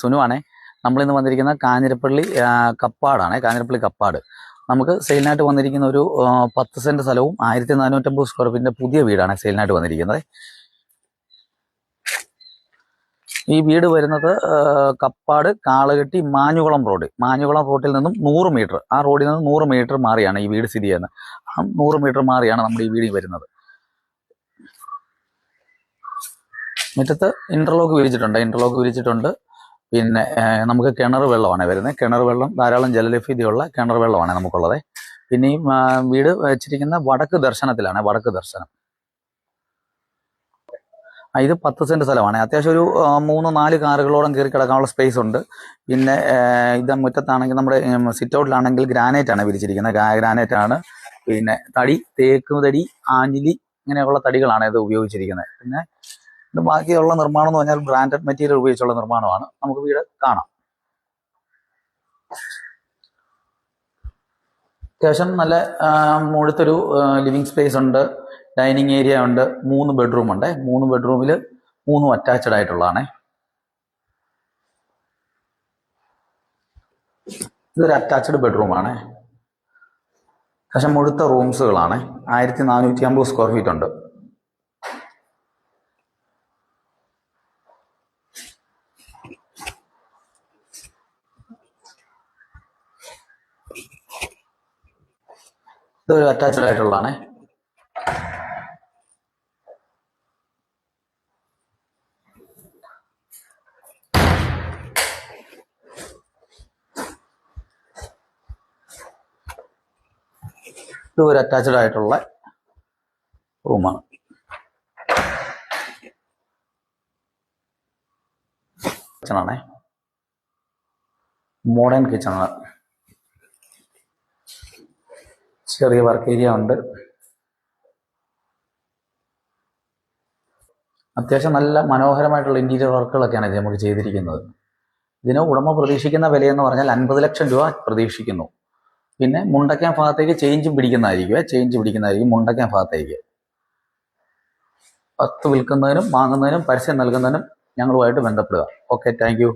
സുനുവാണേ. നമ്മളിന്ന് വന്നിരിക്കുന്ന കാഞ്ഞിരപ്പള്ളി കപ്പാടാണ്. കാഞ്ഞിരപ്പള്ളി കപ്പാട് നമുക്ക് സെയിലിനായിട്ട് വന്നിരിക്കുന്ന ഒരു 10 സെന്റ് സ്ഥലവും 1450 സ്ക്വയർ ഫീറ്റിന്റെ പുതിയ വീടാണ് സെയിലിനായിട്ട് വന്നിരിക്കുന്നത്. ഈ വീട് വരുന്നത് കപ്പാട് കാളകെട്ടി മാഞ്ഞുകുളം റോഡ്. മാഞ്ഞുകുളം റോഡിൽ നിന്നും 100 മീറ്റർ, ആ റോഡിൽ നിന്ന് 100 മീറ്റർ മാറിയാണ് ഈ വീട് സ്ഥിതി ചെയ്യുന്നത്. ആ 100 മീറ്റർ മാറിയാണ് നമ്മുടെ ഈ വീട് വരുന്നത്. മുറ്റത്ത് ഇന്റർലോക്ക് വിരിച്ചിട്ടുണ്ട്. പിന്നെ നമുക്ക് കിണർ വെള്ളമാണ് വരുന്നത്. കിണർ വെള്ളം ധാരാളം ജലലഭ്യതയുള്ള കിണർ വെള്ളമാണ് നമുക്കുള്ളത്. പിന്നെ ഈ വീട് വെച്ചിരിക്കുന്ന വടക്ക് ദർശനത്തിലാണ്. വടക്ക് ദർശനം. ഇത് 10 സെന്റ് സ്ഥലമാണ്. അത്യാവശ്യം ഒരു 3-4 കാറുകളോളം കയറി കിടക്കാനുള്ള സ്പേസ് ഉണ്ട്. പിന്നെ ഇത് മുറ്റത്താണെങ്കിൽ നമ്മുടെ സിറ്റ് ഔട്ടിലാണെങ്കിൽ ഗ്രാനൈറ്റ് ആണ് വിരിച്ചിരിക്കുന്നത്. ഗ്രാനൈറ്റ് ആണ്. പിന്നെ തടി, തേക്ക് തടി, ആഞ്ഞിലി ഇങ്ങനെയുള്ള തടികളാണ് ഇത് ഉപയോഗിച്ചിരിക്കുന്നത്. പിന്നെ ഇത് ബാക്കിയുള്ള നിർമ്മാണം എന്ന് പറഞ്ഞാൽ ബ്രാൻഡഡ് മെറ്റീരിയൽ ഉപയോഗിച്ചുള്ള നിർമ്മാണമാണ്. നമുക്ക് വീട് കാണാം. അത്യാവശ്യം നല്ല മുഴുത്തൊരു ലിവിങ് സ്പേസ് ഉണ്ട്. ഡൈനിങ് ഏരിയ ഉണ്ട്. 3 ബെഡ്റൂം ഉണ്ട്. 3 ബെഡ്റൂമിൽ 3 അറ്റാച്ച്ഡ് ആയിട്ടുള്ളതാണ്. ഇതൊരു അറ്റാച്ച്ഡ് ബെഡ്റൂമാണ്. അത്യാവശ്യം മുഴുത്ത റൂംസുകളാണ്. 1450 സ്ക്വയർ ഫീറ്റ് ഉണ്ട്. ഇതൊരു അറ്റാച്ച്ഡ് ആയിട്ടുള്ളതാണ്. ഇത് ഒരു അറ്റാച്ച്ഡ് ആയിട്ടുള്ള റൂമാണ്. കിച്ചണാണേ. മോഡേൺ കിച്ചണാണ്. ചെറിയ വർക്ക് ഏരിയ ഉണ്ട്. അത്യാവശ്യം നല്ല മനോഹരമായിട്ടുള്ള ഇന്റീരിയർ വർക്കുകളൊക്കെയാണ് ഇത് നമുക്ക് ചെയ്തിരിക്കുന്നത്. ഇതിന് ഉടമ പ്രതീക്ഷിക്കുന്ന വിലയെന്ന് പറഞ്ഞാൽ 50 ലക്ഷം രൂപ പ്രതീക്ഷിക്കുന്നു. പിന്നെ മുണ്ടക്കയം ഭാഗത്തേക്ക് ചേഞ്ച് പിടിക്കുന്നതായിരിക്കും മുണ്ടക്കയം ഭാഗത്തേക്ക്. 10 വിൽക്കുന്നതിനും വാങ്ങുന്നതിനും പരസ്യം നൽകുന്നതിനും ഞങ്ങളുമായിട്ട് ബന്ധപ്പെടുക. Okay, thank you.